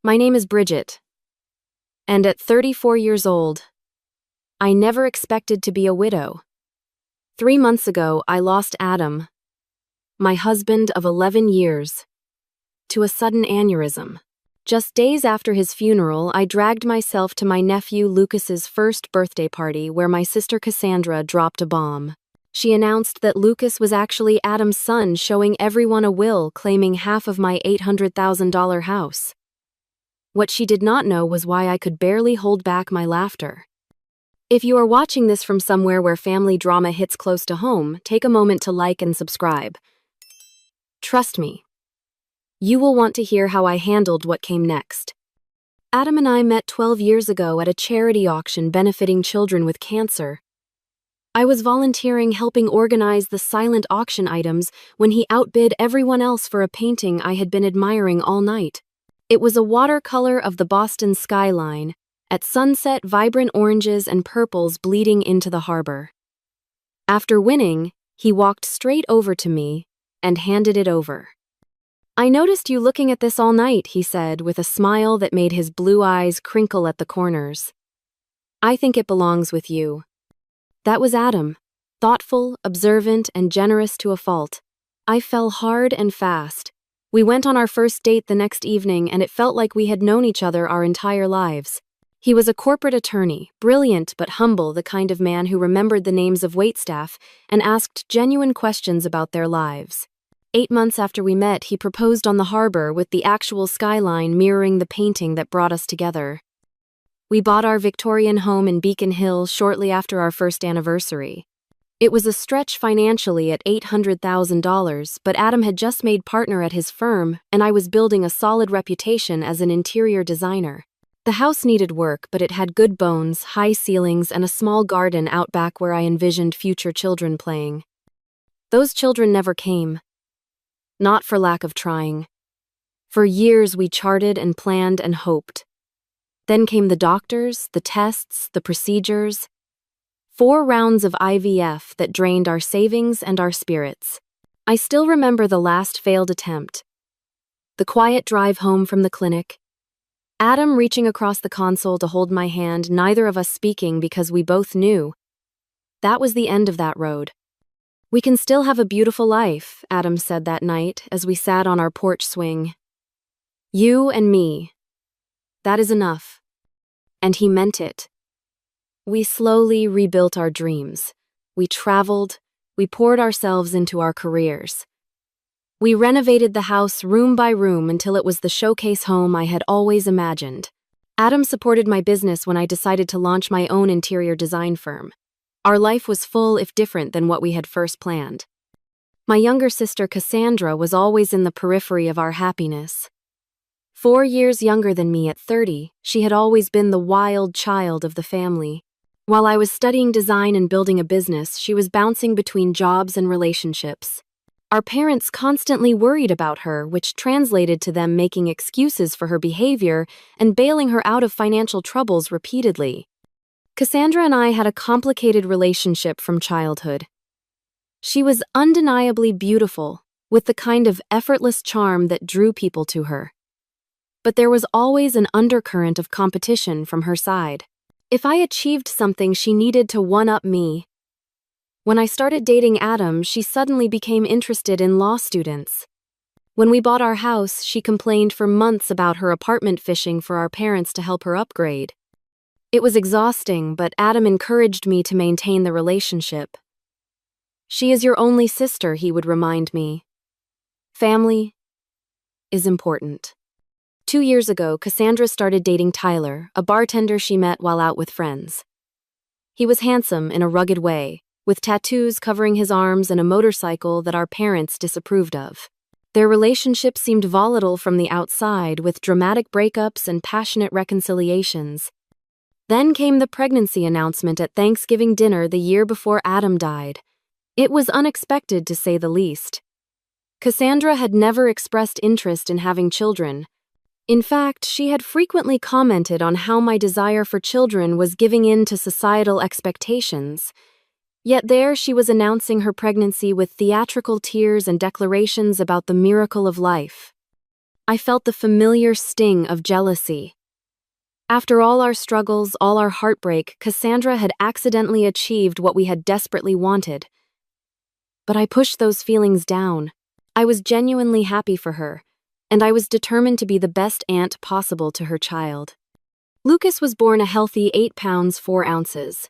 My name is Bridget, and at 34 years old, I never expected to be a widow. 3 months ago, I lost Adam, my husband of 11 years, to a sudden aneurysm. Just days after his funeral, I dragged myself to my nephew Lucas's first birthday party where my sister Cassandra dropped a bomb. She announced that Lucas was actually Adam's son, showing everyone a will claiming half of my $800,000 house. What she did not know was why I could barely hold back my laughter. If you are watching this from somewhere where family drama hits close to home, take a moment to like and subscribe. Trust me, you will want to hear how I handled what came next. Adam and I met 12 years ago at a charity auction benefiting children with cancer. I was volunteering helping organize the silent auction items when he outbid everyone else for a painting I had been admiring all night. It was a watercolor of the Boston skyline, at sunset, vibrant oranges and purples bleeding into the harbor. After winning, he walked straight over to me and handed it over. "I noticed you looking at this all night," he said, with a smile that made his blue eyes crinkle at the corners. "I think it belongs with you." That was Adam, thoughtful, observant, and generous to a fault. I fell hard and fast. We went on our first date the next evening, and it felt like we had known each other our entire lives. He was a corporate attorney, brilliant but humble, the kind of man who remembered the names of waitstaff and asked genuine questions about their lives. 8 months after we met, he proposed on the harbor with the actual skyline mirroring the painting that brought us together. We bought our Victorian home in Beacon Hill shortly after our first anniversary. It was a stretch financially at $800,000, but Adam had just made partner at his firm, and I was building a solid reputation as an interior designer. The house needed work, but it had good bones, high ceilings, and a small garden out back where I envisioned future children playing. Those children never came. Not for lack of trying. For years we charted and planned and hoped. Then came the doctors, the tests, the procedures. 4 rounds of IVF that drained our savings and our spirits. I still remember the last failed attempt. The quiet drive home from the clinic. Adam reaching across the console to hold my hand, neither of us speaking because we both knew. That was the end of that road. "We can still have a beautiful life," Adam said that night as we sat on our porch swing. "You and me. That is enough." And he meant it. We slowly rebuilt our dreams. We traveled. We poured ourselves into our careers. We renovated the house room by room until it was the showcase home I had always imagined. Adam supported my business when I decided to launch my own interior design firm. Our life was full, if different, than what we had first planned. My younger sister Cassandra was always in the periphery of our happiness. 4 years younger than me at 30, she had always been the wild child of the family. While I was studying design and building a business, she was bouncing between jobs and relationships. Our parents constantly worried about her, which translated to them making excuses for her behavior and bailing her out of financial troubles repeatedly. Cassandra and I had a complicated relationship from childhood. She was undeniably beautiful, with the kind of effortless charm that drew people to her. But there was always an undercurrent of competition from her side. If I achieved something, she needed to one-up me. When I started dating Adam, she suddenly became interested in law students. When we bought our house, she complained for months about her apartment fishing for our parents to help her upgrade. It was exhausting, but Adam encouraged me to maintain the relationship. "She is your only sister," he would remind me. "Family is important." 2 years ago, Cassandra started dating Tyler, a bartender she met while out with friends. He was handsome in a rugged way, with tattoos covering his arms and a motorcycle that our parents disapproved of. Their relationship seemed volatile from the outside, with dramatic breakups and passionate reconciliations. Then came the pregnancy announcement at Thanksgiving dinner the year before Adam died. It was unexpected, to say the least. Cassandra had never expressed interest in having children. In fact, she had frequently commented on how my desire for children was giving in to societal expectations. Yet there she was announcing her pregnancy with theatrical tears and declarations about the miracle of life. I felt the familiar sting of jealousy. After all our struggles, all our heartbreak, Cassandra had accidentally achieved what we had desperately wanted. But I pushed those feelings down. I was genuinely happy for her, and I was determined to be the best aunt possible to her child. Lucas was born a healthy 8 pounds 4 ounces.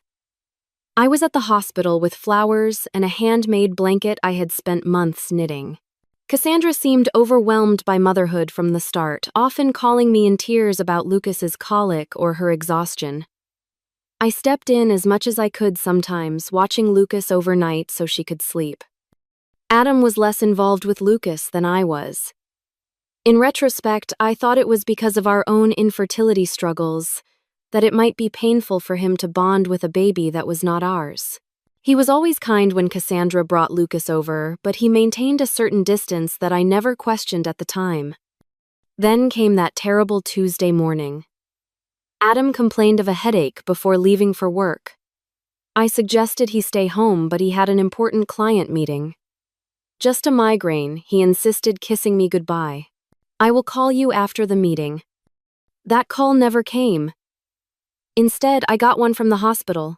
I was at the hospital with flowers and a handmade blanket I had spent months knitting. Cassandra seemed overwhelmed by motherhood from the start, often calling me in tears about Lucas's colic or her exhaustion. I stepped in as much as I could sometimes, watching Lucas overnight so she could sleep. Adam was less involved with Lucas than I was. In retrospect, I thought it was because of our own infertility struggles, that it might be painful for him to bond with a baby that was not ours. He was always kind when Cassandra brought Lucas over, but he maintained a certain distance that I never questioned at the time. Then came that terrible Tuesday morning. Adam complained of a headache before leaving for work. I suggested he stay home, but he had an important client meeting. Just a migraine, he insisted, kissing me goodbye. I will call you after the meeting. That call never came. Instead, I got one from the hospital.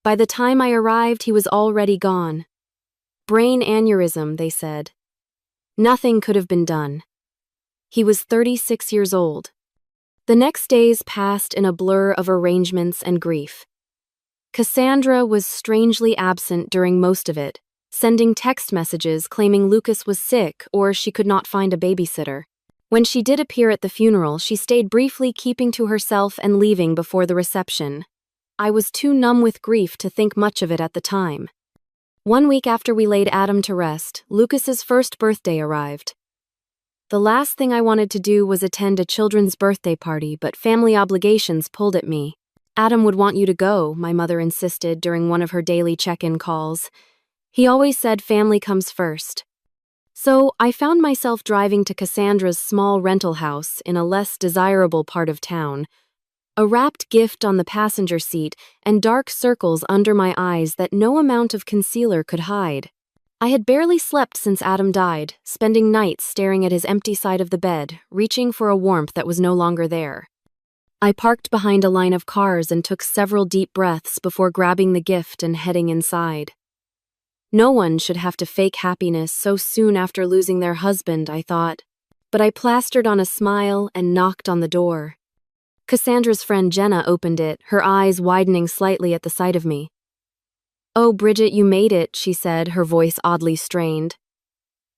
By the time I arrived, he was already gone. Brain aneurysm, they said. Nothing could have been done. He was 36 years old. The next days passed in a blur of arrangements and grief. Cassandra was strangely absent during most of it, sending text messages claiming Lucas was sick or she could not find a babysitter. When she did appear at the funeral, she stayed briefly, keeping to herself and leaving before the reception. I was too numb with grief to think much of it at the time. 1 week after we laid Adam to rest, Lucas's first birthday arrived. The last thing I wanted to do was attend a children's birthday party, but family obligations pulled at me. Adam would want you to go, my mother insisted during one of her daily check-in calls. He always said family comes first. So I found myself driving to Cassandra's small rental house in a less desirable part of town, a wrapped gift on the passenger seat and dark circles under my eyes that no amount of concealer could hide. I had barely slept since Adam died, spending nights staring at his empty side of the bed, reaching for a warmth that was no longer there. I parked behind a line of cars and took several deep breaths before grabbing the gift and heading inside. No one should have to fake happiness so soon after losing their husband, I thought. But I plastered on a smile and knocked on the door. Cassandra's friend Jenna opened it, her eyes widening slightly at the sight of me. "Oh, Bridget, you made it," she said, her voice oddly strained.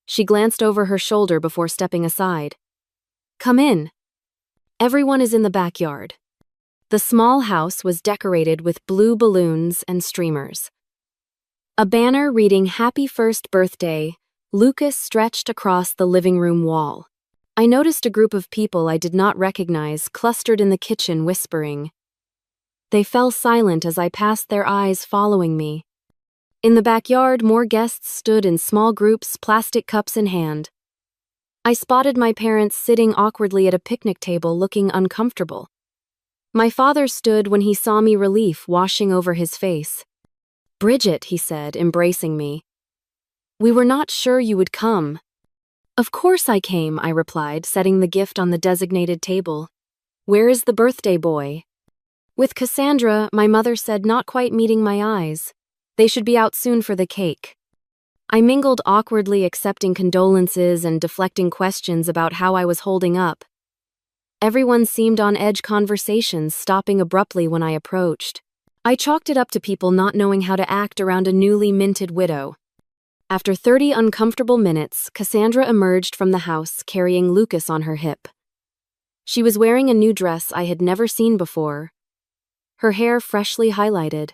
She glanced over her shoulder before stepping aside. "Come in. Everyone is in the backyard." The small house was decorated with blue balloons and streamers. A banner reading "Happy First Birthday, Lucas" stretched across the living room wall. I noticed a group of people I did not recognize clustered in the kitchen, whispering. They fell silent as I passed, their eyes following me. In the backyard, more guests stood in small groups, plastic cups in hand. I spotted my parents sitting awkwardly at a picnic table, looking uncomfortable. My father stood when he saw me, relief washing over his face. "Bridget," he said, embracing me. "We were not sure you would come." "Of course I came," I replied, setting the gift on the designated table. "Where is the birthday boy?" With Cassandra, my mother said, not quite meeting my eyes. They should be out soon for the cake. I mingled awkwardly, accepting condolences and deflecting questions about how I was holding up. Everyone seemed on edge, conversations stopping abruptly when I approached. I chalked it up to people not knowing how to act around a newly minted widow. After 30 uncomfortable minutes, Cassandra emerged from the house carrying Lucas on her hip. She was wearing a new dress I had never seen before, her hair freshly highlighted.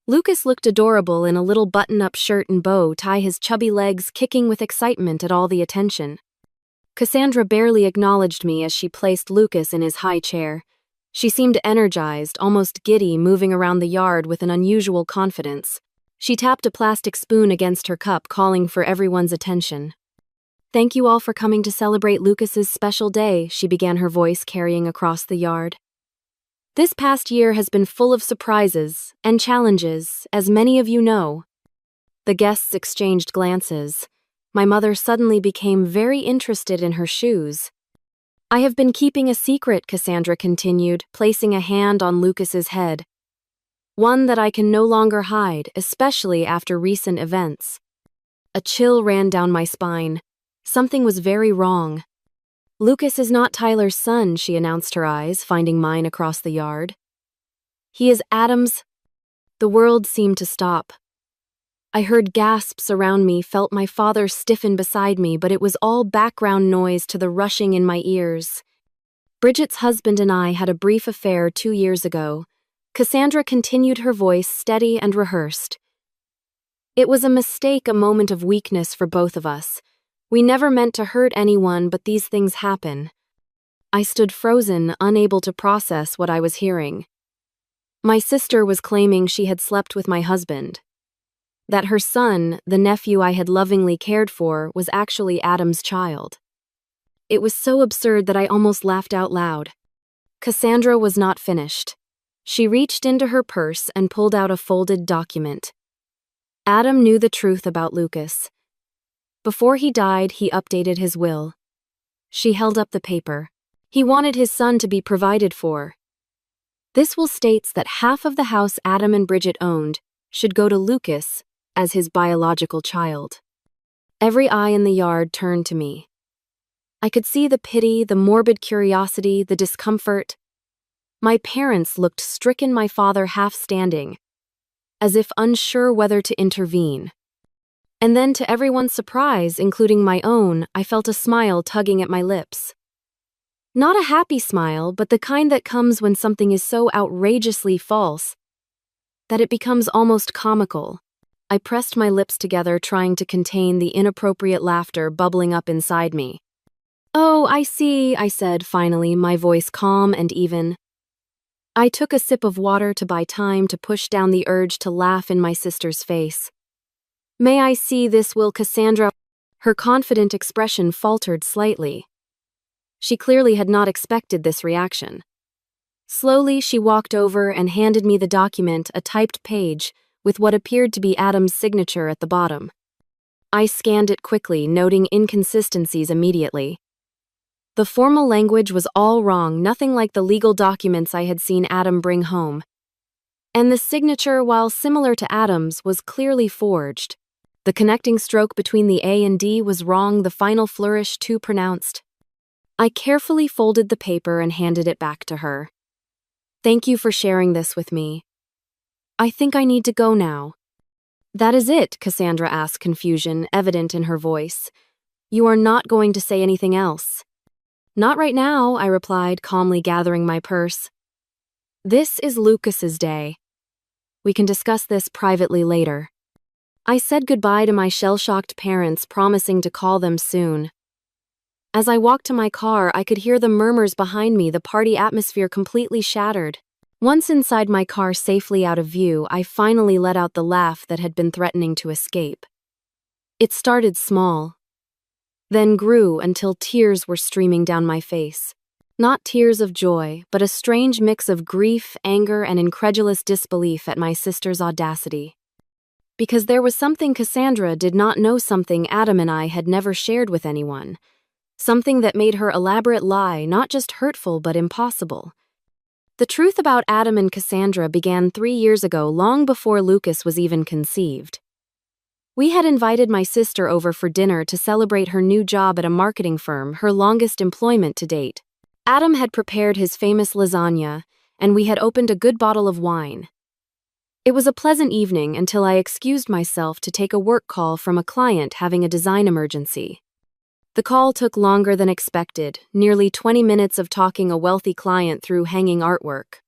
Lucas looked adorable in a little button-up shirt and bow tie, his chubby legs kicking with excitement at all the attention. Cassandra barely acknowledged me as she placed Lucas in his high chair. She seemed energized, almost giddy, moving around the yard with an unusual confidence. She tapped a plastic spoon against her cup, calling for everyone's attention. "Thank you all for coming to celebrate Lucas's special day," she began, her voice carrying across the yard. "This past year has been full of surprises and challenges, as many of you know." The guests exchanged glances. My mother suddenly became very interested in her shoes. I have been keeping a secret, Cassandra continued, placing a hand on Lucas's head. One that I can no longer hide, especially after recent events. A chill ran down my spine. Something was very wrong. Lucas is not Tyler's son, she announced, her eyes finding mine across the yard. He is Adam's. The world seemed to stop. I heard gasps around me, felt my father stiffen beside me, but it was all background noise to the rushing in my ears. Bridget's husband and I had a brief affair 2 years ago. Cassandra continued, her voice steady and rehearsed. It was a mistake, a moment of weakness for both of us. We never meant to hurt anyone, but these things happen. I stood frozen, unable to process what I was hearing. My sister was claiming she had slept with my husband. That her son, the nephew I had lovingly cared for, was actually Adam's child. It was so absurd that I almost laughed out loud. Cassandra was not finished. She reached into her purse and pulled out a folded document. Adam knew the truth about Lucas. Before he died, he updated his will. She held up the paper. He wanted his son to be provided for. This will states that half of the house Adam and Bridget owned should go to Lucas as his biological child. Every eye in the yard turned to me. I could see the pity, the morbid curiosity, the discomfort. My parents looked stricken, my father half standing, as if unsure whether to intervene. And then, to everyone's surprise, including my own, I felt a smile tugging at my lips. Not a happy smile, but the kind that comes when something is so outrageously false that it becomes almost comical. I pressed my lips together, trying to contain the inappropriate laughter bubbling up inside me. "Oh, I see," I said finally, my voice calm and even. I took a sip of water to buy time to push down the urge to laugh in my sister's face. "May I see this will, Cassandra?" Her confident expression faltered slightly. She clearly had not expected this reaction. Slowly, she walked over and handed me the document, a typed page, with what appeared to be Adam's signature at the bottom. I scanned it quickly, noting inconsistencies immediately. The formal language was all wrong, nothing like the legal documents I had seen Adam bring home. And the signature, while similar to Adam's, was clearly forged. The connecting stroke between the A and D was wrong, the final flourish too pronounced. I carefully folded the paper and handed it back to her. "Thank you for sharing this with me. I think I need to go now." "That is it?" Cassandra asked, confusion evident in her voice. "You are not going to say anything else?" "Not right now," I replied, calmly gathering my purse. "This is Lucas's day. We can discuss this privately later." I said goodbye to my shell-shocked parents, promising to call them soon. As I walked to my car, I could hear the murmurs behind me, the party atmosphere completely shattered. Once inside my car, safely out of view, I finally let out the laugh that had been threatening to escape. It started small, then grew until tears were streaming down my face. Not tears of joy, but a strange mix of grief, anger, and incredulous disbelief at my sister's audacity. Because there was something Cassandra did not know, something Adam and I had never shared with anyone. Something that made her elaborate lie not just hurtful but impossible. The truth about Adam and Cassandra began 3 years ago, long before Lucas was even conceived. We had invited my sister over for dinner to celebrate her new job at a marketing firm, her longest employment to date. Adam had prepared his famous lasagna, and we had opened a good bottle of wine. It was a pleasant evening until I excused myself to take a work call from a client having a design emergency. The call took longer than expected, nearly 20 minutes of talking a wealthy client through hanging artwork.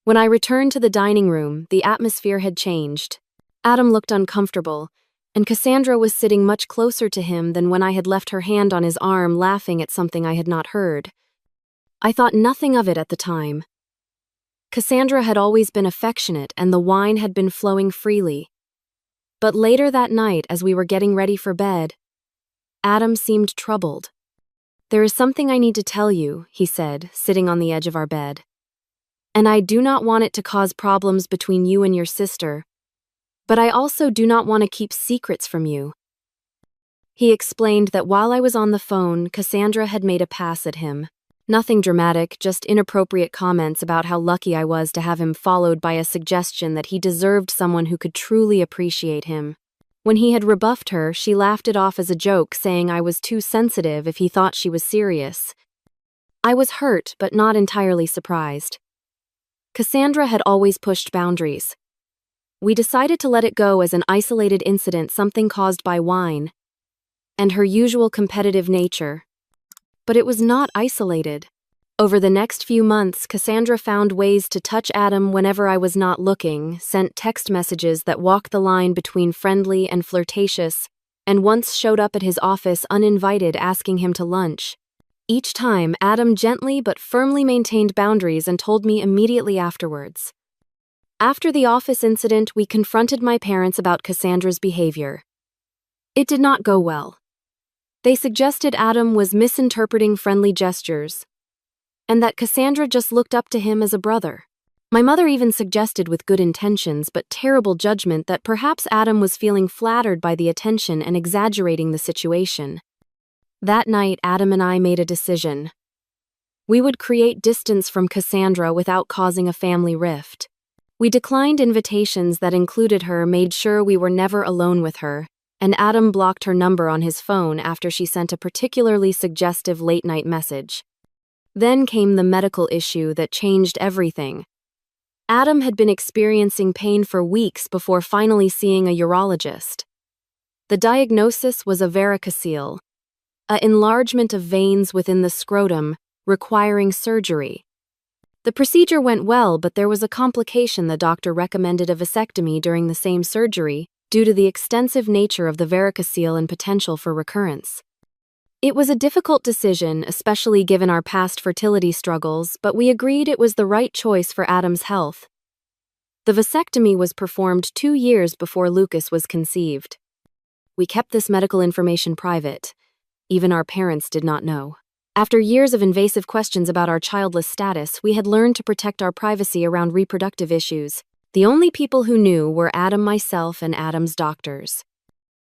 When I returned to the dining room, the atmosphere had changed. Adam looked uncomfortable, and Cassandra was sitting much closer to him than when I had left her hand on his arm, laughing at something I had not heard. I thought nothing of it at the time. Cassandra had always been affectionate, and the wine had been flowing freely. But later that night, as we were getting ready for bed, Adam seemed troubled. "There is something I need to tell you," he said, sitting on the edge of our bed. "And I do not want it to cause problems between you and your sister, but I also do not want to keep secrets from you." He explained that while I was on the phone, Cassandra had made a pass at him. Nothing dramatic, just inappropriate comments about how lucky I was to have him, followed by a suggestion that he deserved someone who could truly appreciate him. When he had rebuffed her, she laughed it off as a joke, saying I was too sensitive if he thought she was serious. I was hurt, but not entirely surprised. Cassandra had always pushed boundaries. We decided to let it go as an isolated incident, something caused by wine and her usual competitive nature. But it was not isolated. Over the next few months, Cassandra found ways to touch Adam whenever I was not looking, sent text messages that walked the line between friendly and flirtatious, and once showed up at his office uninvited, asking him to lunch. Each time, Adam gently but firmly maintained boundaries and told me immediately afterwards. After the office incident, we confronted my parents about Cassandra's behavior. It did not go well. They suggested Adam was misinterpreting friendly gestures, and that Cassandra just looked up to him as a brother. My mother even suggested, with good intentions but terrible judgment, that perhaps Adam was feeling flattered by the attention and exaggerating the situation. That night, Adam and I made a decision. We would create distance from Cassandra without causing a family rift. We declined invitations that included her, made sure we were never alone with her, and Adam blocked her number on his phone after she sent a particularly suggestive late-night message. Then came the medical issue that changed everything. Adam had been experiencing pain for weeks before finally seeing a urologist. The diagnosis was a varicocele, an enlargement of veins within the scrotum, requiring surgery. The procedure went well, but there was a complication. The doctor recommended a vasectomy during the same surgery, due to the extensive nature of the varicocele and potential for recurrence. It was a difficult decision, especially given our past fertility struggles, but we agreed it was the right choice for Adam's health. The vasectomy was performed 2 years before Lucas was conceived. We kept this medical information private. Even our parents did not know. After years of invasive questions about our childless status, we had learned to protect our privacy around reproductive issues. The only people who knew were Adam, myself, and Adam's doctors.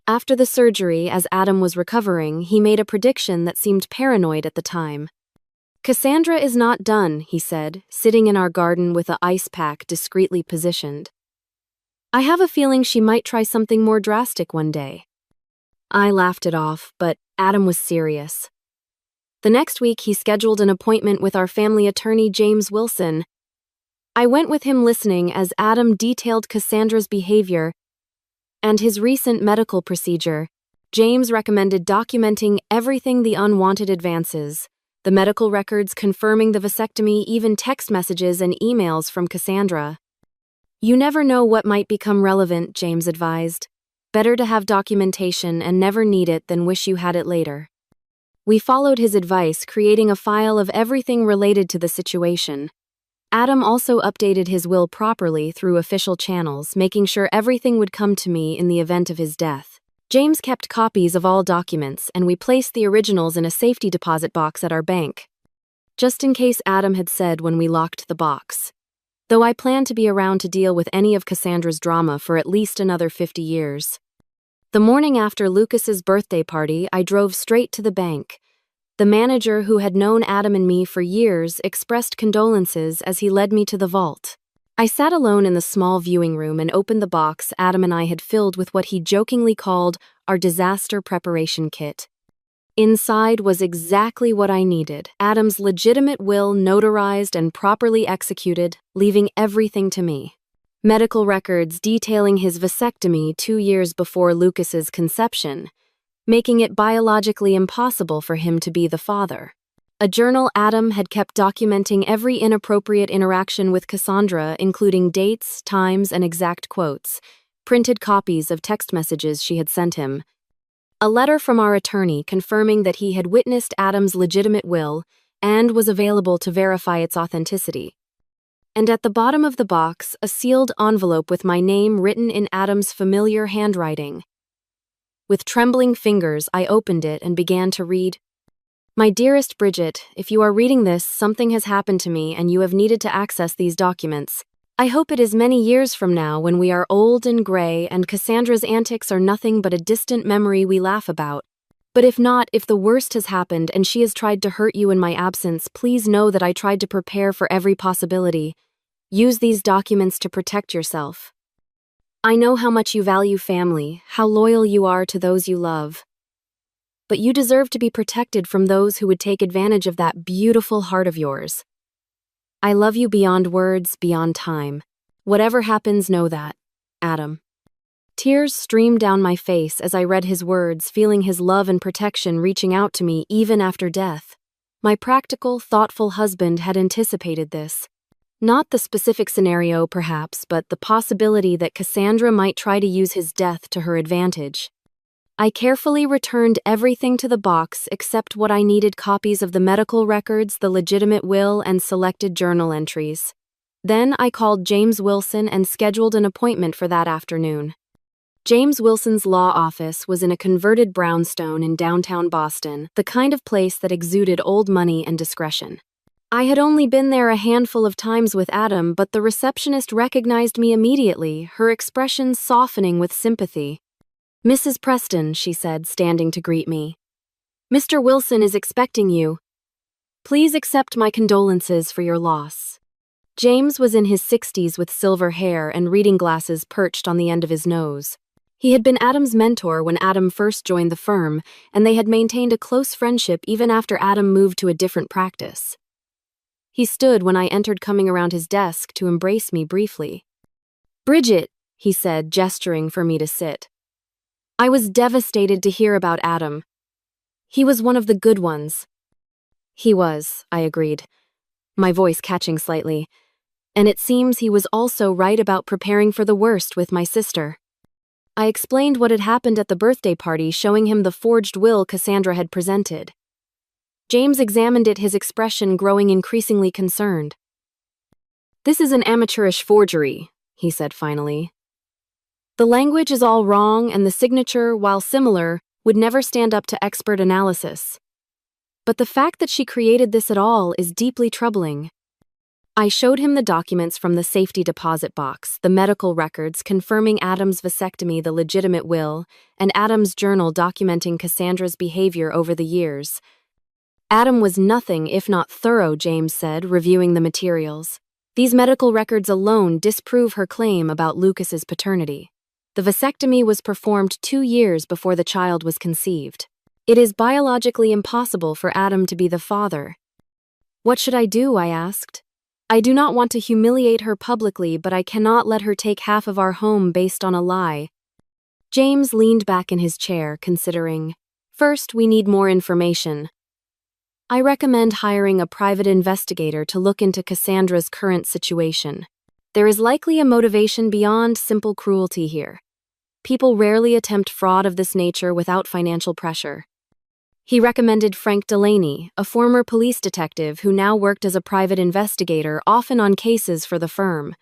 After the surgery, as Adam was recovering, he made a prediction that seemed paranoid at the time. "Cassandra is not done," he said, sitting in our garden with an ice pack discreetly positioned. "I have a feeling she might try something more drastic one day." I laughed it off, but Adam was serious. The next week, he scheduled an appointment with our family attorney, James Wilson. I went with him, listening as Adam detailed Cassandra's behavior and his recent medical procedure. James recommended documenting everything: the unwanted advances, the medical records confirming the vasectomy, even text messages and emails from Cassandra. "You never know what might become relevant," James advised. "Better to have documentation and never need it than wish you had it later." We followed his advice, creating a file of everything related to the situation. Adam also updated his will properly through official channels, making sure everything would come to me in the event of his death. James kept copies of all documents, and we placed the originals in a safety deposit box at our bank, just in case, Adam had said when we locked the box. Though I planned to be around to deal with any of Cassandra's drama for at least another 50 years. The morning after Lucas's birthday party, I drove straight to the bank. The manager, who had known Adam and me for years, expressed condolences as he led me to the vault. I sat alone in the small viewing room and opened the box Adam and I had filled with what he jokingly called our disaster preparation kit. Inside was exactly what I needed: Adam's legitimate will, notarized and properly executed, leaving everything to me. Medical records detailing his vasectomy 2 years before Lucas's conception, making it biologically impossible for him to be the father. A journal Adam had kept documenting every inappropriate interaction with Cassandra, including dates, times, and exact quotes. Printed copies of text messages she had sent him. A letter from our attorney confirming that he had witnessed Adam's legitimate will and was available to verify its authenticity. And at the bottom of the box, a sealed envelope with my name written in Adam's familiar handwriting. With trembling fingers, I opened it and began to read. "My dearest Bridget, if you are reading this, something has happened to me and you have needed to access these documents. I hope it is many years from now, when we are old and gray and Cassandra's antics are nothing but a distant memory we laugh about. But if not, if the worst has happened and she has tried to hurt you in my absence, please know that I tried to prepare for every possibility. Use these documents to protect yourself. I know how much you value family, how loyal you are to those you love. But you deserve to be protected from those who would take advantage of that beautiful heart of yours. I love you beyond words, beyond time. Whatever happens, know that. Adam. Tears streamed down my face as I read his words, feeling his love and protection reaching out to me even after death. My practical, thoughtful husband had anticipated this. Not the specific scenario, perhaps, but the possibility that Cassandra might try to use his death to her advantage. I carefully returned everything to the box except what I needed: copies of the medical records, the legitimate will, and selected journal entries. Then I called James Wilson and scheduled an appointment for that afternoon. James Wilson's law office was in a converted brownstone in downtown Boston, the kind of place that exuded old money and discretion. I had only been there a handful of times with Adam, but the receptionist recognized me immediately, her expression softening with sympathy. "Mrs. Preston," she said, standing to greet me. "Mr. Wilson is expecting you. Please accept my condolences for your loss." James was in his 60s with silver hair and reading glasses perched on the end of his nose. He had been Adam's mentor when Adam first joined the firm, and they had maintained a close friendship even after Adam moved to a different practice. He stood when I entered, coming around his desk to embrace me briefly. "Bridget," he said, gesturing for me to sit. I was devastated to hear about Adam. He was one of the good ones. He was, I agreed, my voice catching slightly. And it seems he was also right about preparing for the worst with my sister. I explained what had happened at the birthday party, showing him the forged will Cassandra had presented. James examined it, his expression growing increasingly concerned. "This is an amateurish forgery," he said finally. "The language is all wrong, and the signature, while similar, would never stand up to expert analysis. But the fact that she created this at all is deeply troubling." I showed him the documents from the safety deposit box, the medical records confirming Adam's vasectomy, the legitimate will, and Adam's journal documenting Cassandra's behavior over the years. "Adam was nothing if not thorough," James said, reviewing the materials. "These medical records alone disprove her claim about Lucas's paternity. The vasectomy was performed 2 years before the child was conceived. It is biologically impossible for Adam to be the father." "What should I do?" I asked. "I do not want to humiliate her publicly, but I cannot let her take half of our home based on a lie." James leaned back in his chair, considering. "First, we need more information. I recommend hiring a private investigator to look into Cassandra's current situation. There is likely a motivation beyond simple cruelty here. People rarely attempt fraud of this nature without financial pressure." He recommended Frank Delaney, a former police detective who now worked as a private investigator, often on cases for the firm.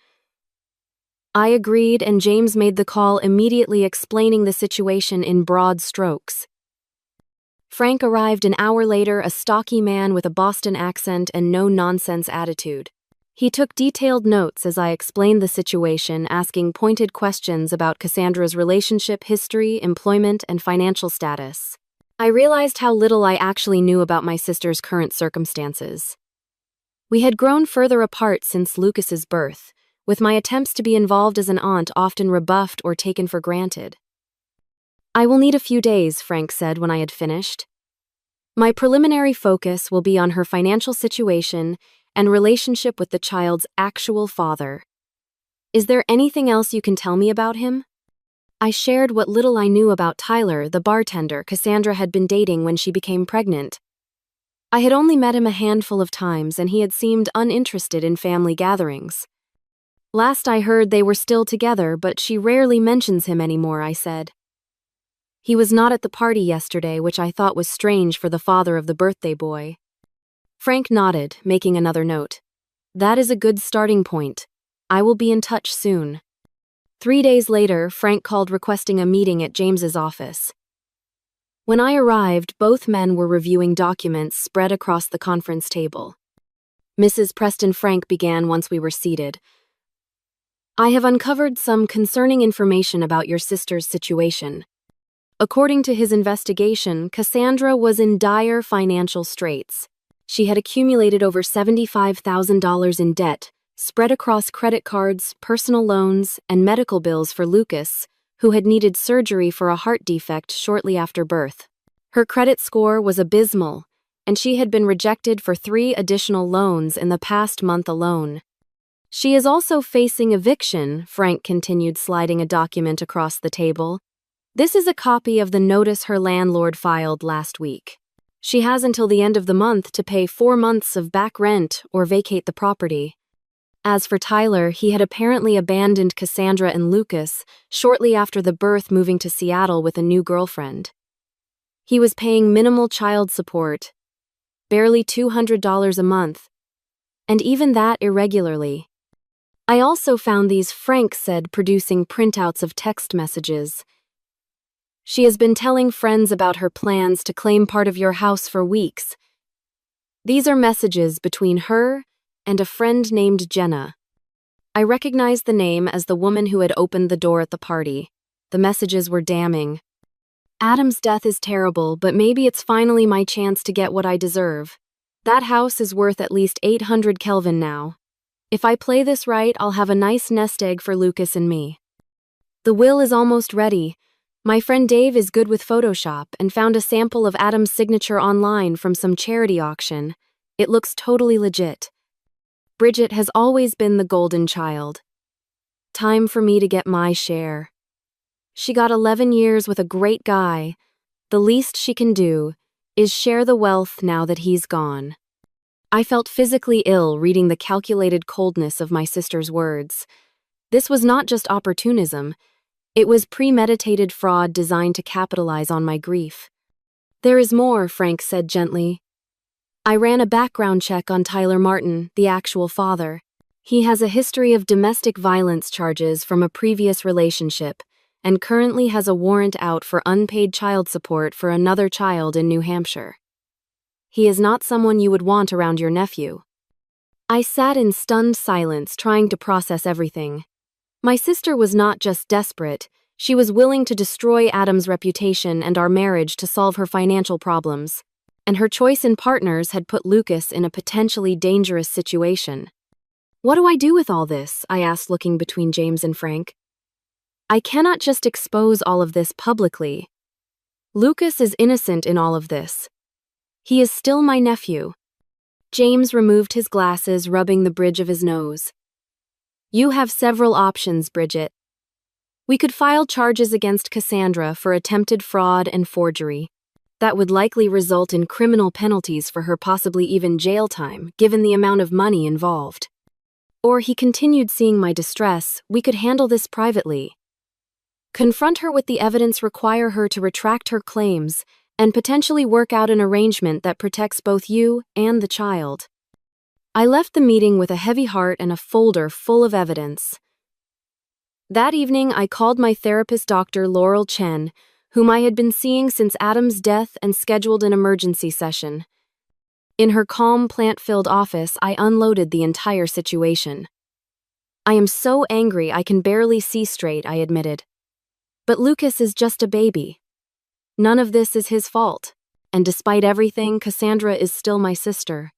I agreed, and James made the call, immediately explaining the situation in broad strokes. Frank arrived an hour later, a stocky man with a Boston accent and no-nonsense attitude. He took detailed notes as I explained the situation, asking pointed questions about Cassandra's relationship history, employment, and financial status. I realized how little I actually knew about my sister's current circumstances. We had grown further apart since Lucas's birth, with my attempts to be involved as an aunt often rebuffed or taken for granted. "I will need a few days," Frank said when I had finished. "My preliminary focus will be on her financial situation and relationship with the child's actual father. Is there anything else you can tell me about him?" I shared what little I knew about Tyler, the bartender Cassandra had been dating when she became pregnant. I had only met him a handful of times, and he had seemed uninterested in family gatherings. "Last I heard they were still together, but she rarely mentions him anymore," I said. "He was not at the party yesterday, which I thought was strange for the father of the birthday boy." Frank nodded, making another note. "That is a good starting point. I will be in touch soon." 3 days later, Frank called requesting a meeting at James's office. When I arrived, both men were reviewing documents spread across the conference table. "Mrs. Preston," Frank began once we were seated, "I have uncovered some concerning information about your sister's situation. According to his investigation, Cassandra was in dire financial straits. She had accumulated over $75,000 in debt, spread across credit cards, personal loans, and medical bills for Lucas, who had needed surgery for a heart defect shortly after birth. Her credit score was abysmal, and she had been rejected for 3 additional loans in the past month alone. She is also facing eviction, Frank continued, sliding a document across the table. This is a copy of the notice her landlord filed last week. She has until the end of the month to pay 4 months of back rent or vacate the property. As for Tyler, he had apparently abandoned Cassandra and Lucas shortly after the birth, moving to Seattle with a new girlfriend. He was paying minimal child support, barely $200 a month, and even that irregularly. I also found these, Frank said, producing printouts of text messages. She has been telling friends about her plans to claim part of your house for weeks. These are messages between her and a friend named Jenna. I recognized the name as the woman who had opened the door at the party. The messages were damning. Adam's death is terrible, but maybe it's finally my chance to get what I deserve. That house is worth at least 800 Kelvin now. If I play this right, I'll have a nice nest egg for Lucas and me. The will is almost ready. My friend Dave is good with Photoshop and found a sample of Adam's signature online from some charity auction. It looks totally legit. Bridget has always been the golden child. Time for me to get my share. She got 11 years with a great guy. The least she can do is share the wealth now that he's gone. I felt physically ill reading the calculated coldness of my sister's words. This was not just opportunism. It was premeditated fraud designed to capitalize on my grief. There is more, Frank said gently. I ran a background check on Tyler Martin, the actual father. He has a history of domestic violence charges from a previous relationship and currently has a warrant out for unpaid child support for another child in New Hampshire. He is not someone you would want around your nephew. I sat in stunned silence, trying to process everything. My sister was not just desperate, she was willing to destroy Adam's reputation and our marriage to solve her financial problems. And her choice in partners had put Lucas in a potentially dangerous situation. What do I do with all this? I asked, looking between James and Frank. I cannot just expose all of this publicly. Lucas is innocent in all of this. He is still my nephew. James removed his glasses, rubbing the bridge of his nose. You have several options, Bridget. We could file charges against Cassandra for attempted fraud and forgery. That would likely result in criminal penalties for her, possibly even jail time, given the amount of money involved. Or, he continued, seeing my distress, we could handle this privately. Confront her with the evidence, require her to retract her claims, and potentially work out an arrangement that protects both you and the child. I left the meeting with a heavy heart and a folder full of evidence. That evening, I called my therapist, Dr. Laurel Chen, whom I had been seeing since Adam's death, and scheduled an emergency session. In her calm, plant-filled office, I unloaded the entire situation. I am so angry I can barely see straight, I admitted. But Lucas is just a baby. None of this is his fault, and despite everything, Cassandra is still my sister.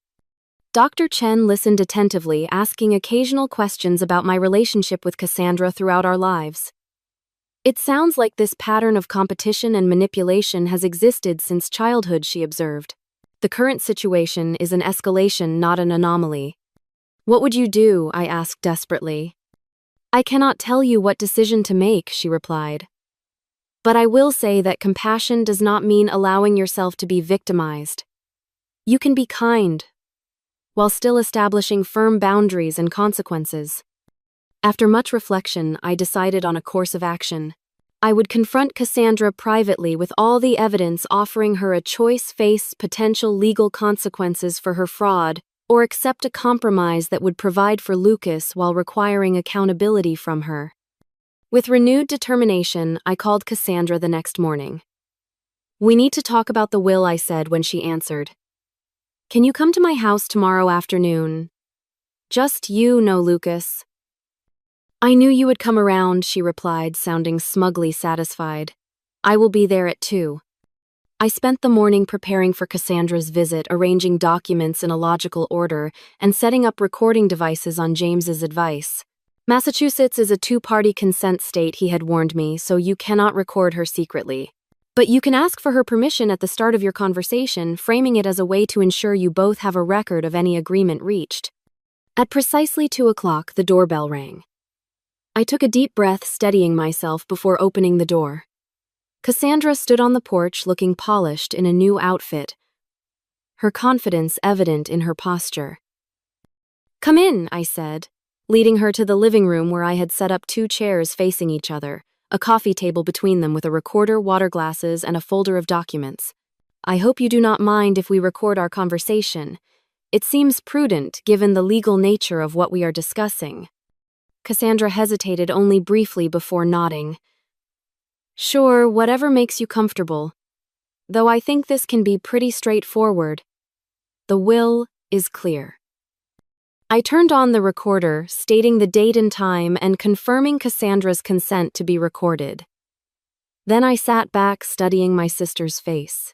Dr. Chen listened attentively, asking occasional questions about my relationship with Cassandra throughout our lives. It sounds like this pattern of competition and manipulation has existed since childhood, she observed. The current situation is an escalation, not an anomaly. What would you do? I asked desperately. I cannot tell you what decision to make, she replied. But I will say that compassion does not mean allowing yourself to be victimized. You can be kind, while still establishing firm boundaries and consequences. After much reflection, I decided on a course of action. I would confront Cassandra privately with all the evidence, offering her a choice: face potential legal consequences for her fraud, or accept a compromise that would provide for Lucas while requiring accountability from her. With renewed determination, I called Cassandra the next morning. We need to talk about the will, I said when she answered. Can you come to my house tomorrow afternoon? Just you know Lucas. I knew you would come around, she replied, sounding smugly satisfied. I will be there at 2. I spent the morning preparing for Cassandra's visit, arranging documents in a logical order, and setting up recording devices on James's advice. Massachusetts is a two-party consent state, he had warned me, so you cannot record her secretly. But you can ask for her permission at the start of your conversation, framing it as a way to ensure you both have a record of any agreement reached. At precisely 2 o'clock, the doorbell rang. I took a deep breath, steadying myself before opening the door. Cassandra stood on the porch looking polished in a new outfit, her confidence evident in her posture. "Come in," I said, leading her to the living room where I had set up 2 chairs facing each other, a coffee table between them with a recorder, water glasses, and a folder of documents. "I hope you do not mind if we record our conversation. It seems prudent given the legal nature of what we are discussing." Cassandra hesitated only briefly before nodding. "Sure, whatever makes you comfortable. Though I think this can be pretty straightforward. The will is clear." I turned on the recorder, stating the date and time and confirming Cassandra's consent to be recorded. Then I sat back, studying my sister's face.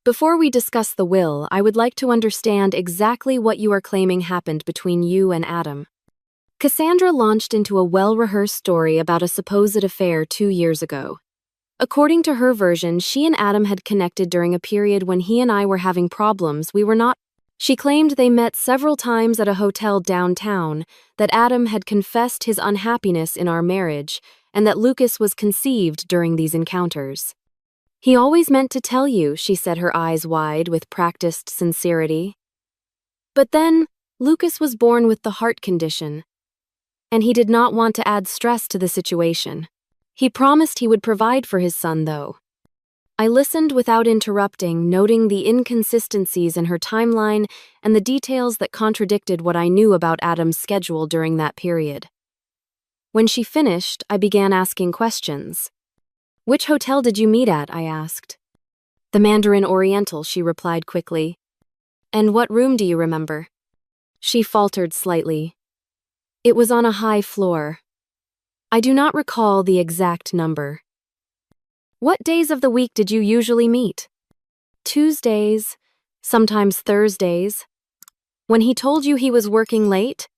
"Before we discuss the will, I would like to understand exactly what you are claiming happened between you and Adam." Cassandra launched into a well-rehearsed story about a supposed affair 2 years ago. According to her version, she and Adam had connected during a period when he and I were having problems. We were not. She claimed they met several times at a hotel downtown, that Adam had confessed his unhappiness in our marriage, and that Lucas was conceived during these encounters. "He always meant to tell you," she said, her eyes wide with practiced sincerity. "But then, Lucas was born with the heart condition, and he did not want to add stress to the situation. He promised he would provide for his son, though." I listened without interrupting, noting the inconsistencies in her timeline and the details that contradicted what I knew about Adam's schedule during that period. When she finished, I began asking questions. "Which hotel did you meet at?" I asked. "The Mandarin Oriental," she replied quickly. "And what room do you remember?" She faltered slightly. "It was on a high floor. I do not recall the exact number." "What days of the week did you usually meet?" "Tuesdays, sometimes Thursdays." "When he told you he was working late?"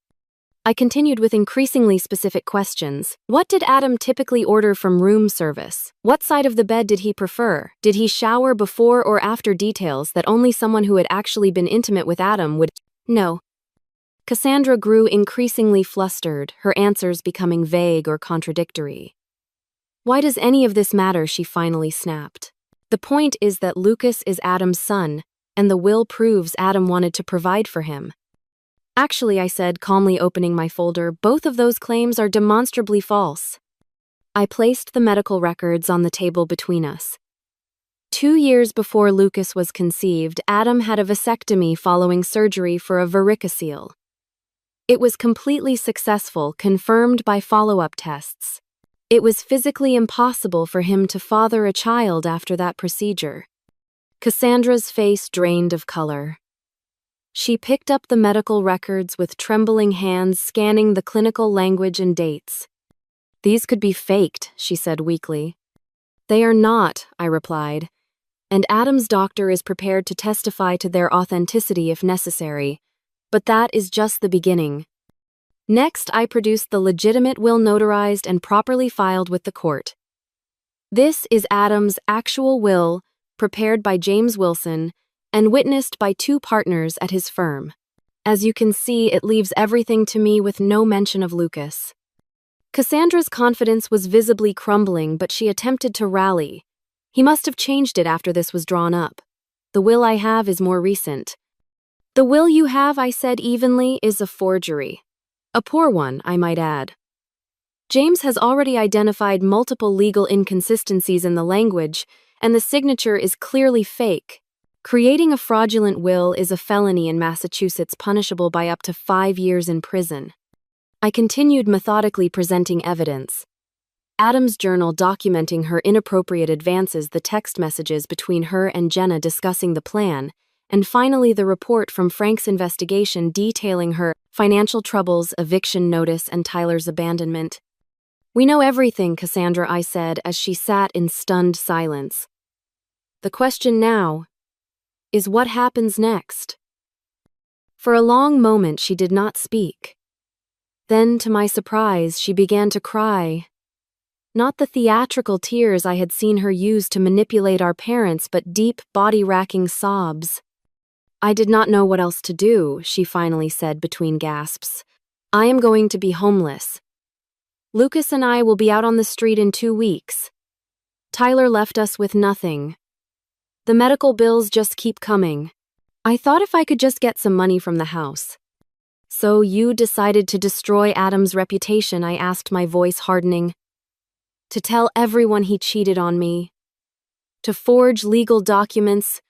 I continued with increasingly specific questions. "What did Adam typically order from room service? What side of the bed did he prefer? Did he shower before or after?" Details that only someone who had actually been intimate with Adam would. "No." Cassandra grew increasingly flustered, her answers becoming vague or contradictory. "Why does any of this matter?" she finally snapped. "The point is that Lucas is Adam's son, and the will proves Adam wanted to provide for him." "Actually," I said, calmly opening my folder, "both of those claims are demonstrably false." I placed the medical records on the table between us. 2 years before Lucas was conceived, Adam had a vasectomy following surgery for a varicocele. It was completely successful, confirmed by follow-up tests. It was physically impossible for him to father a child after that procedure. Cassandra's face drained of color. She picked up the medical records with trembling hands, scanning the clinical language and dates. "These could be faked," she said weakly. "They are not," I replied, "and Adam's doctor is prepared to testify to their authenticity if necessary. But that is just the beginning." Next, I produced the legitimate will notarized and properly filed with the court. This is Adam's actual will, prepared by James Wilson, and witnessed by 2 partners at his firm. As you can see, it leaves everything to me with no mention of Lucas. Cassandra's confidence was visibly crumbling, but she attempted to rally. "He must have changed it after this was drawn up. The will I have is more recent." "The will you have," I said evenly, "is a forgery. A poor one, I might add. James has already identified multiple legal inconsistencies in the language, and the signature is clearly fake. Creating a fraudulent will is a felony in Massachusetts, punishable by up to 5 years in prison." I continued methodically presenting evidence. Adam's journal documenting her inappropriate advances, the text messages between her and Jenna discussing the plan, and finally the report from Frank's investigation detailing her financial troubles, eviction notice, and Tyler's abandonment. We know everything, Cassandra, I said as she sat in stunned silence. The question now is what happens next? For a long moment she did not speak. Then, to my surprise, she began to cry. Not the theatrical tears I had seen her use to manipulate our parents, but deep, body-racking sobs. I did not know what else to do, she finally said between gasps. I am going to be homeless. Lucas and I will be out on the street in 2 weeks. Tyler left us with nothing. The medical bills just keep coming. I thought if I could just get some money from the house. So you decided to destroy Adam's reputation, I asked, my voice hardening. To tell everyone he cheated on me. To forge legal documents.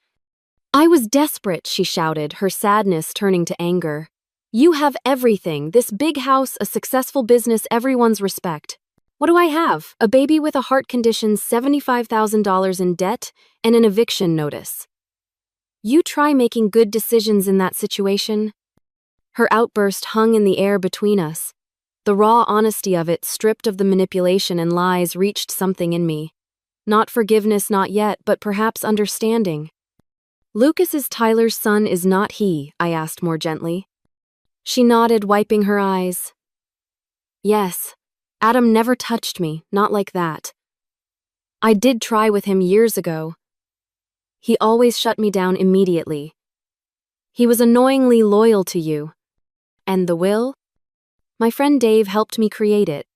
I was desperate, she shouted, her sadness turning to anger. You have everything, this big house, a successful business, everyone's respect. What do I have? A baby with a heart condition, $75,000 in debt, and an eviction notice. You try making good decisions in that situation? Her outburst hung in the air between us. The raw honesty of it, stripped of the manipulation and lies, reached something in me. Not forgiveness, not yet, but perhaps understanding. Lucas is Tyler's son, is not he? I asked more gently. She nodded, wiping her eyes. Yes. Adam never touched me, not like that. I did try with him years ago. He always shut me down immediately. He was annoyingly loyal to you. And the will? My friend Dave helped me create it.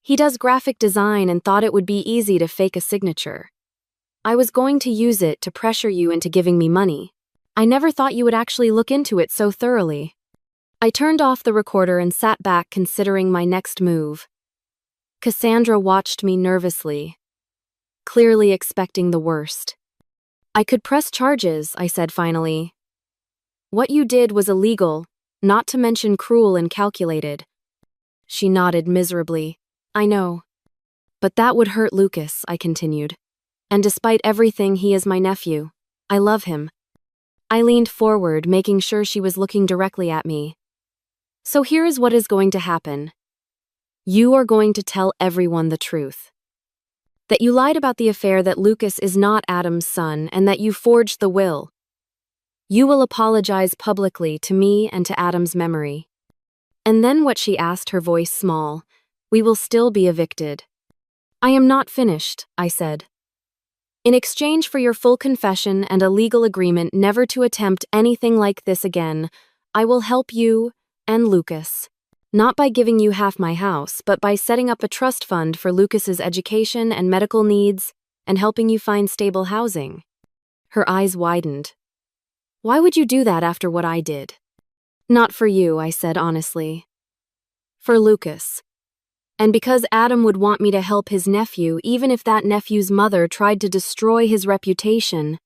He does graphic design and thought it would be easy to fake a signature. I was going to use it to pressure you into giving me money. I never thought you would actually look into it so thoroughly. I turned off the recorder and sat back considering my next move. Cassandra watched me nervously, clearly expecting the worst. I could press charges, I said finally. What you did was illegal, not to mention cruel and calculated. She nodded miserably. I know. But that would hurt Lucas, I continued. And despite everything, he is my nephew. I love him. I leaned forward, making sure she was looking directly at me. So here is what is going to happen. You are going to tell everyone the truth. That you lied about the affair, that Lucas is not Adam's son, and that you forged the will. You will apologize publicly to me and to Adam's memory. And then what, she asked, her voice small. We will still be evicted. I am not finished, I said. In exchange for your full confession and a legal agreement never to attempt anything like this again, I will help you and Lucas. Not by giving you half my house, but by setting up a trust fund for Lucas's education and medical needs and helping you find stable housing. Her eyes widened. Why would you do that after what I did? Not for you, I said honestly. For Lucas. And because Adam would want me to help his nephew, even if that nephew's mother tried to destroy his reputation.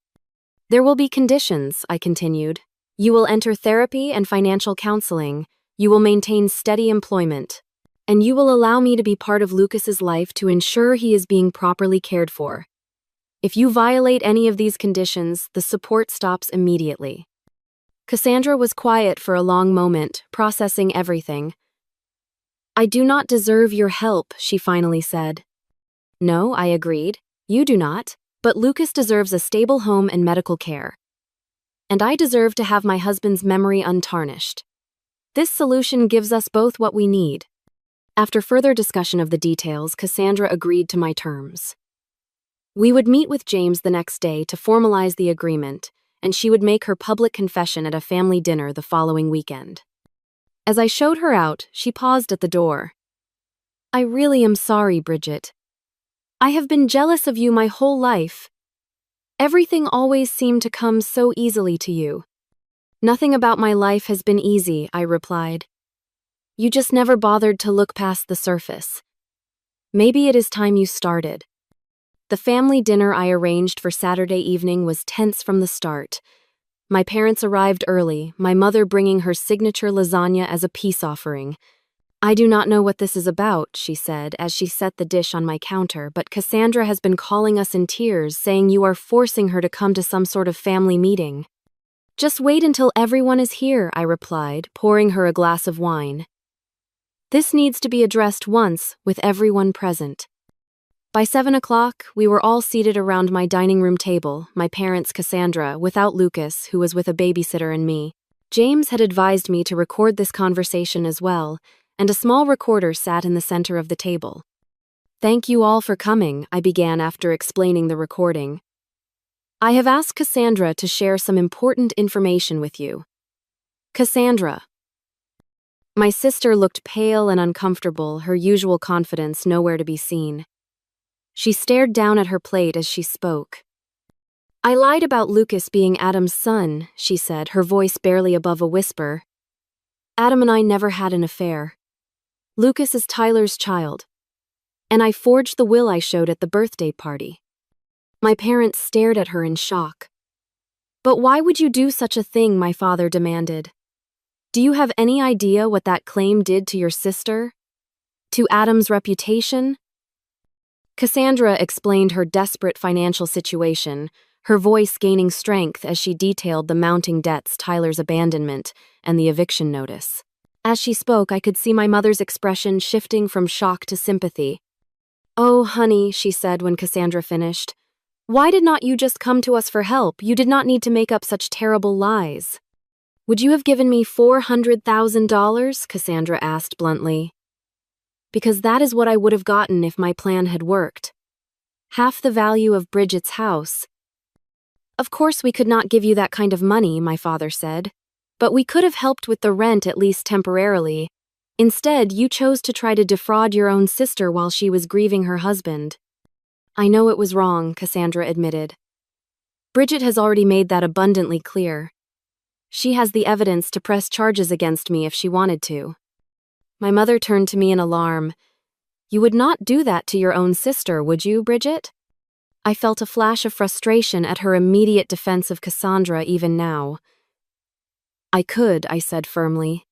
There will be conditions, I continued. You will enter therapy and financial counseling. You will maintain steady employment. And you will allow me to be part of Lucas's life to ensure he is being properly cared for. If you violate any of these conditions, the support stops immediately. Cassandra was quiet for a long moment, processing everything. I do not deserve your help, she finally said. No, I agreed. You do not, but Lucas deserves a stable home and medical care. And I deserve to have my husband's memory untarnished. This solution gives us both what we need. After further discussion of the details, Cassandra agreed to my terms. We would meet with James the next day to formalize the agreement, and she would make her public confession at a family dinner the following weekend. As I showed her out, she paused at the door. I really am sorry, Bridget. I have been jealous of you my whole life. Everything always seemed to come so easily to you. Nothing about my life has been easy, I replied. You just never bothered to look past the surface. Maybe it is time you started. The family dinner I arranged for Saturday evening was tense from the start. My parents arrived early, my mother bringing her signature lasagna as a peace offering. I do not know what this is about, she said, as she set the dish on my counter, but Cassandra has been calling us in tears, saying you are forcing her to come to some sort of family meeting. Just wait until everyone is here, I replied, pouring her a glass of wine. This needs to be addressed once, with everyone present. By 7 o'clock, we were all seated around my dining room table, my parents Cassandra, without Lucas, who was with a babysitter, and me. James had advised me to record this conversation as well, and a small recorder sat in the center of the table. "Thank you all for coming," I began after explaining the recording. "I have asked Cassandra to share some important information with you." Cassandra. My sister looked pale and uncomfortable, her usual confidence nowhere to be seen. She stared down at her plate as she spoke. "I lied about Lucas being Adam's son," she said, her voice barely above a whisper. "Adam and I never had an affair. Lucas is Tyler's child. And I forged the will I showed at the birthday party." My parents stared at her in shock. "But why would you do such a thing?" my father demanded. "Do you have any idea what that claim did to your sister? To Adam's reputation?" Cassandra explained her desperate financial situation, her voice gaining strength as she detailed the mounting debts, Tyler's abandonment, and the eviction notice. As she spoke, I could see my mother's expression shifting from shock to sympathy. "Oh, honey," she said when Cassandra finished. "Why did not you just come to us for help? You did not need to make up such terrible lies." "Would you have given me $400,000? Cassandra asked bluntly. "Because that is what I would have gotten if my plan had worked. Half the value of Bridget's house." "Of course we could not give you that kind of money," my father said. "But we could have helped with the rent at least temporarily. Instead, you chose to try to defraud your own sister while she was grieving her husband." "I know it was wrong," Cassandra admitted. "Bridget has already made that abundantly clear. She has the evidence to press charges against me if she wanted to." My mother turned to me in alarm. "You would not do that to your own sister, would you, Bridget?" I felt a flash of frustration at her immediate defense of Cassandra even now. "I could," I said firmly.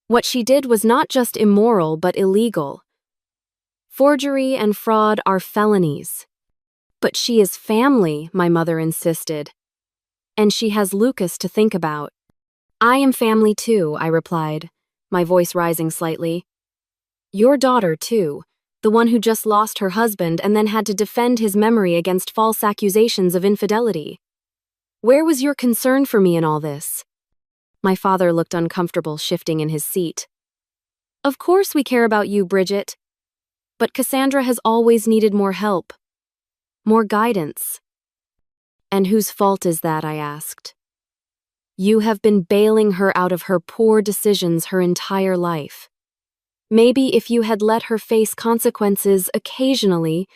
"What she did was not just immoral but illegal. Forgery and fraud are felonies." "But she is family," my mother insisted. "And she has Lucas to think about." "I am family too," I replied, my voice rising slightly. "Your daughter too, the one who just lost her husband and then had to defend his memory against false accusations of infidelity. Where was your concern for me in all this?" My father looked uncomfortable, shifting in his seat. "Of course we care about you, Bridget. But Cassandra has always needed more help. More guidance." "And whose fault is that?" I asked. "You have been bailing her out of her poor decisions her entire life. Maybe if you had let her face consequences occasionally,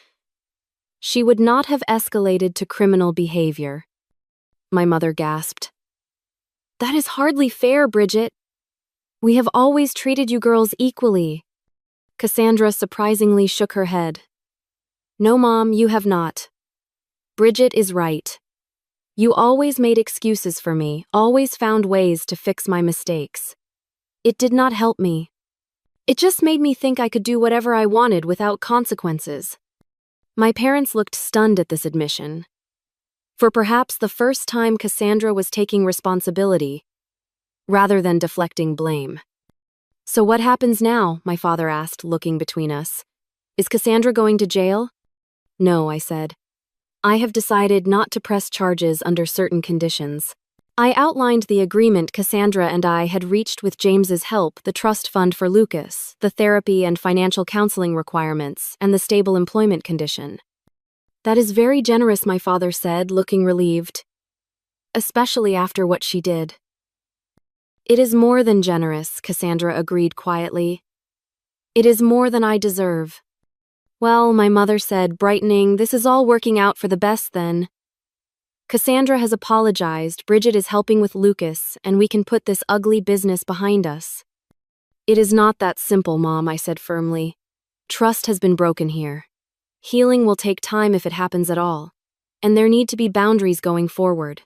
she would not have escalated to criminal behavior." My mother gasped. "That is hardly fair, Bridget. We have always treated you girls equally." Cassandra surprisingly shook her head. "No, Mom, you have not. Bridget is right. You always made excuses for me, always found ways to fix my mistakes. It did not help me. It just made me think I could do whatever I wanted without consequences." My parents looked stunned at this admission. For perhaps the first time, Cassandra was taking responsibility, rather than deflecting blame. "So what happens now?" my father asked, looking between us. "Is Cassandra going to jail?" "No," I said. "I have decided not to press charges under certain conditions." I outlined the agreement Cassandra and I had reached with James's help, the trust fund for Lucas, the therapy and financial counseling requirements, and the stable employment condition. "That is very generous," my father said, looking relieved. "Especially after what she did." "It is more than generous," Cassandra agreed quietly. "It is more than I deserve." "Well," my mother said, brightening, "this is all working out for the best then. Cassandra has apologized, Bridget is helping with Lucas, and we can put this ugly business behind us." "It is not that simple, Mom," I said firmly. "Trust has been broken here. Healing will take time if it happens at all, and there need to be boundaries going forward."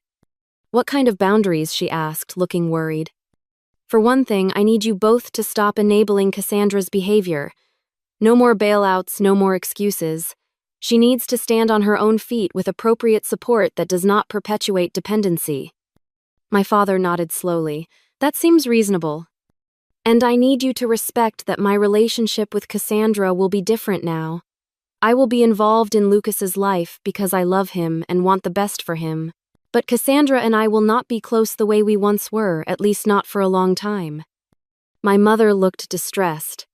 "What kind of boundaries?" she asked, looking worried. "For one thing, I need you both to stop enabling Cassandra's behavior. No more bailouts, no more excuses. She needs to stand on her own feet with appropriate support that does not perpetuate dependency." My father nodded slowly. "That seems reasonable." And I need you to respect that my relationship with Cassandra will be different now. I will be involved in Lucas's life because I love him and want the best for him. But Cassandra and I will not be close the way we once were, at least not for a long time. My mother looked distressed.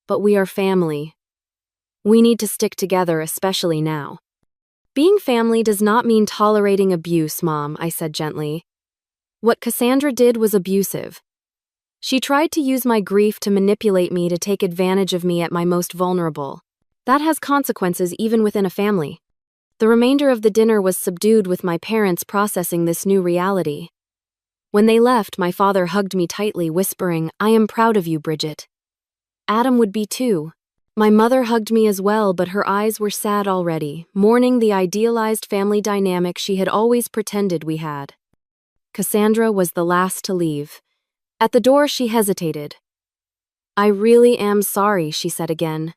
But we are family. We need to stick together, especially now. Being family does not mean tolerating abuse, Mom, I said gently. What Cassandra did was abusive. She tried to use my grief to manipulate me to take advantage of me at my most vulnerable. That has consequences even within a family. The remainder of the dinner was subdued with my parents processing this new reality. When they left, my father hugged me tightly, whispering, "I am proud of you, Bridget." Adam would be too. My mother hugged me as well, but her eyes were sad already, mourning the idealized family dynamic she had always pretended we had. Cassandra was the last to leave. At the door, she hesitated. "I really am sorry," she said again.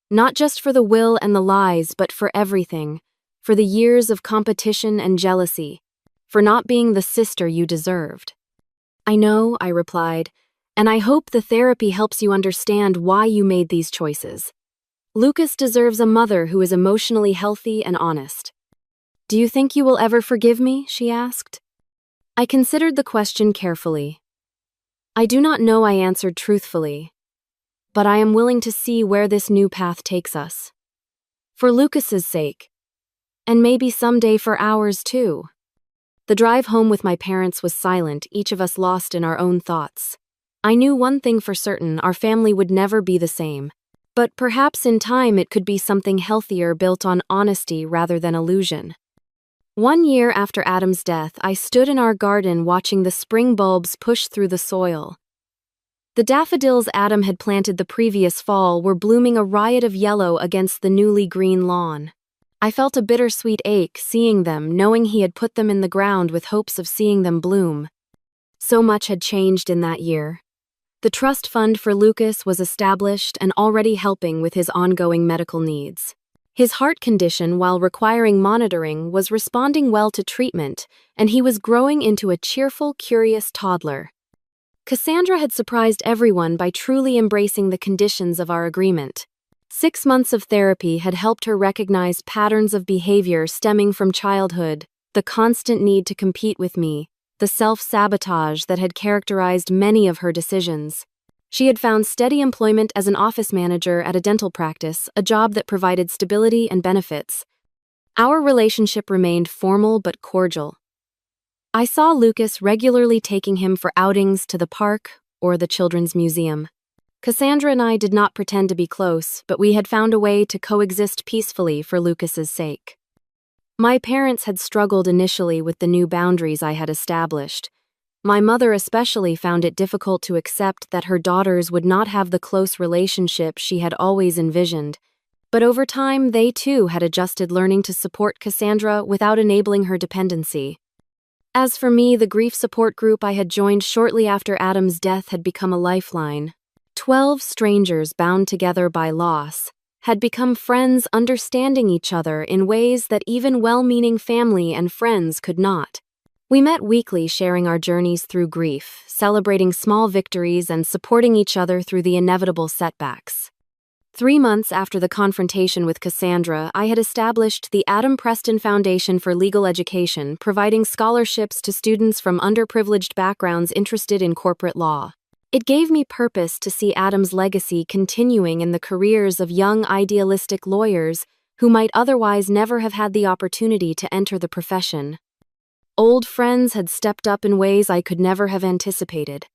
"Not just for the will and the lies, but for everything. For the years of competition and jealousy. For not being the sister you deserved." "I know," I replied, "and I hope the therapy helps you understand why you made these choices. Lucas deserves a mother who is emotionally healthy and honest." "Do you think you will ever forgive me?" she asked. I considered the question carefully. "I do not know," I answered truthfully. "But I am willing to see where this new path takes us. For Lucas's sake. And maybe someday for ours too." The drive home with my parents was silent, each of us lost in our own thoughts. I knew one thing for certain: our family would never be the same. But perhaps in time it could be something healthier, built on honesty rather than illusion. 1 year after Adam's death, I stood in our garden watching the spring bulbs push through the soil. The daffodils Adam had planted the previous fall were blooming a riot of yellow against the newly green lawn. I felt a bittersweet ache seeing them, knowing he had put them in the ground with hopes of seeing them bloom. So much had changed in that year. The trust fund for Lucas was established and already helping with his ongoing medical needs. His heart condition, while requiring monitoring, was responding well to treatment, and he was growing into a cheerful, curious toddler. Cassandra had surprised everyone by truly embracing the conditions of our agreement. 6 months of therapy had helped her recognize patterns of behavior stemming from childhood, the constant need to compete with me, the self-sabotage that had characterized many of her decisions. She had found steady employment as an office manager at a dental practice, a job that provided stability and benefits. Our relationship remained formal but cordial. I saw Lucas regularly, taking him for outings to the park or the children's museum. Cassandra and I did not pretend to be close, but we had found a way to coexist peacefully for Lucas's sake. My parents had struggled initially with the new boundaries I had established. My mother especially found it difficult to accept that her daughters would not have the close relationship she had always envisioned. But over time, they too had adjusted, learning to support Cassandra without enabling her dependency. As for me, the grief support group I had joined shortly after Adam's death had become a lifeline. 12 strangers bound together by loss had become friends, understanding each other in ways that even well-meaning family and friends could not. We met weekly, sharing our journeys through grief, celebrating small victories, and supporting each other through the inevitable setbacks. 3 months after the confrontation with Cassandra, I had established the Adam Preston Foundation for Legal Education, providing scholarships to students from underprivileged backgrounds interested in corporate law. It gave me purpose to see Adam's legacy continuing in the careers of young, idealistic lawyers who might otherwise never have had the opportunity to enter the profession. Old friends had stepped up in ways I could never have anticipated.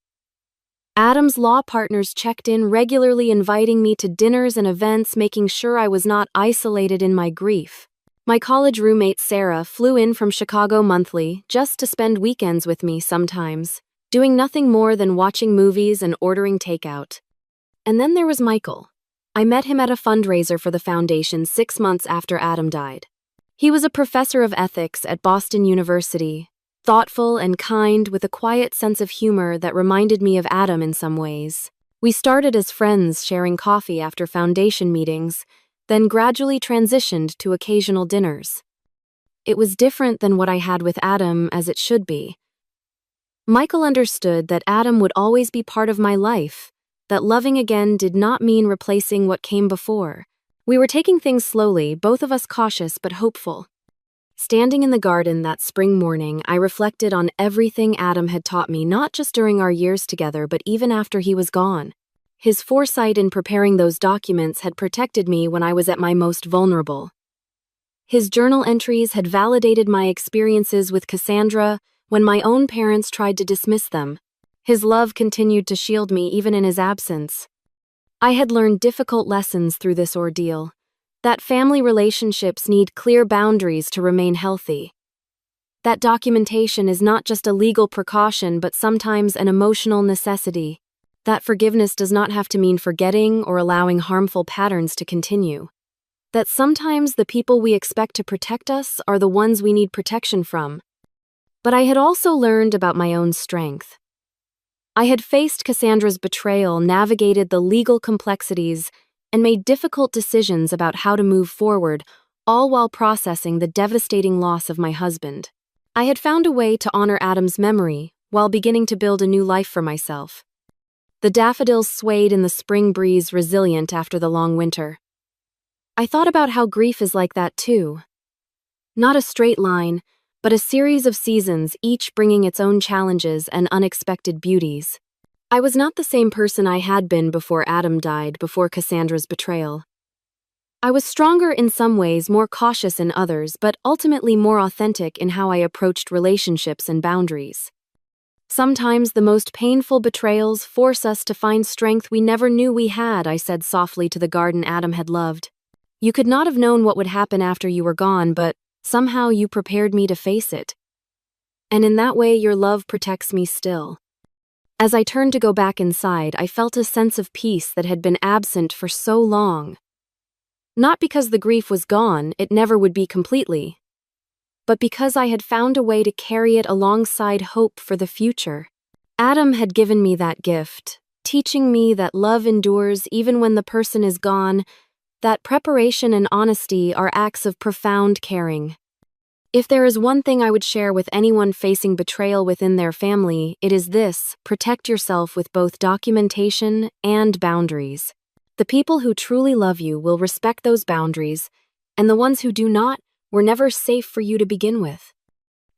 Adam's law partners checked in regularly, inviting me to dinners and events, making sure I was not isolated in my grief. My college roommate Sarah flew in from Chicago monthly just to spend weekends with me sometimes, doing nothing more than watching movies and ordering takeout. And then there was Michael. I met him at a fundraiser for the foundation 6 months after Adam died. He was a professor of ethics at Boston University, thoughtful and kind, with a quiet sense of humor that reminded me of Adam in some ways. We started as friends, sharing coffee after foundation meetings, then gradually transitioned to occasional dinners. It was different than what I had with Adam, as it should be. Michael understood that Adam would always be part of my life, that loving again did not mean replacing what came before. We were taking things slowly, both of us cautious but hopeful. Standing in the garden that spring morning, I reflected on everything Adam had taught me, not just during our years together, but even after he was gone. His foresight in preparing those documents had protected me when I was at my most vulnerable. His journal entries had validated my experiences with Cassandra when my own parents tried to dismiss them. His love continued to shield me even in his absence. I had learned difficult lessons through this ordeal, that family relationships need clear boundaries to remain healthy. That documentation is not just a legal precaution but sometimes an emotional necessity. That forgiveness does not have to mean forgetting or allowing harmful patterns to continue. That sometimes the people we expect to protect us are the ones we need protection from. But I had also learned about my own strength. I had faced Cassandra's betrayal, navigated the legal complexities, and made difficult decisions about how to move forward, all while processing the devastating loss of my husband. I had found a way to honor Adam's memory while beginning to build a new life for myself. The daffodils swayed in the spring breeze, resilient after the long winter. I thought about how grief is like that too. Not a straight line, but a series of seasons, each bringing its own challenges and unexpected beauties. I was not the same person I had been before Adam died, before Cassandra's betrayal. I was stronger in some ways, more cautious in others, but ultimately more authentic in how I approached relationships and boundaries. Sometimes the most painful betrayals force us to find strength we never knew we had, I said softly to the garden Adam had loved. You could not have known what would happen after you were gone, but somehow you prepared me to face it. And in that way, your love protects me still. As I turned to go back inside, I felt a sense of peace that had been absent for so long. Not because the grief was gone, it never would be completely, but because I had found a way to carry it alongside hope for the future. Adam had given me that gift, teaching me that love endures even when the person is gone, that preparation and honesty are acts of profound caring. If there is one thing I would share with anyone facing betrayal within their family, it is this: protect yourself with both documentation and boundaries. The people who truly love you will respect those boundaries, and the ones who do not were never safe for you to begin with.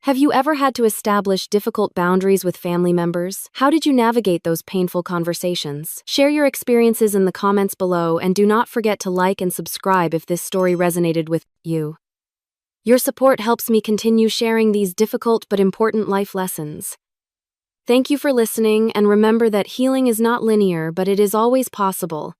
Have you ever had to establish difficult boundaries with family members? How did you navigate those painful conversations? Share your experiences in the comments below, and do not forget to like and subscribe if this story resonated with you. Your support helps me continue sharing these difficult but important life lessons. Thank you for listening, and remember that healing is not linear, but it is always possible.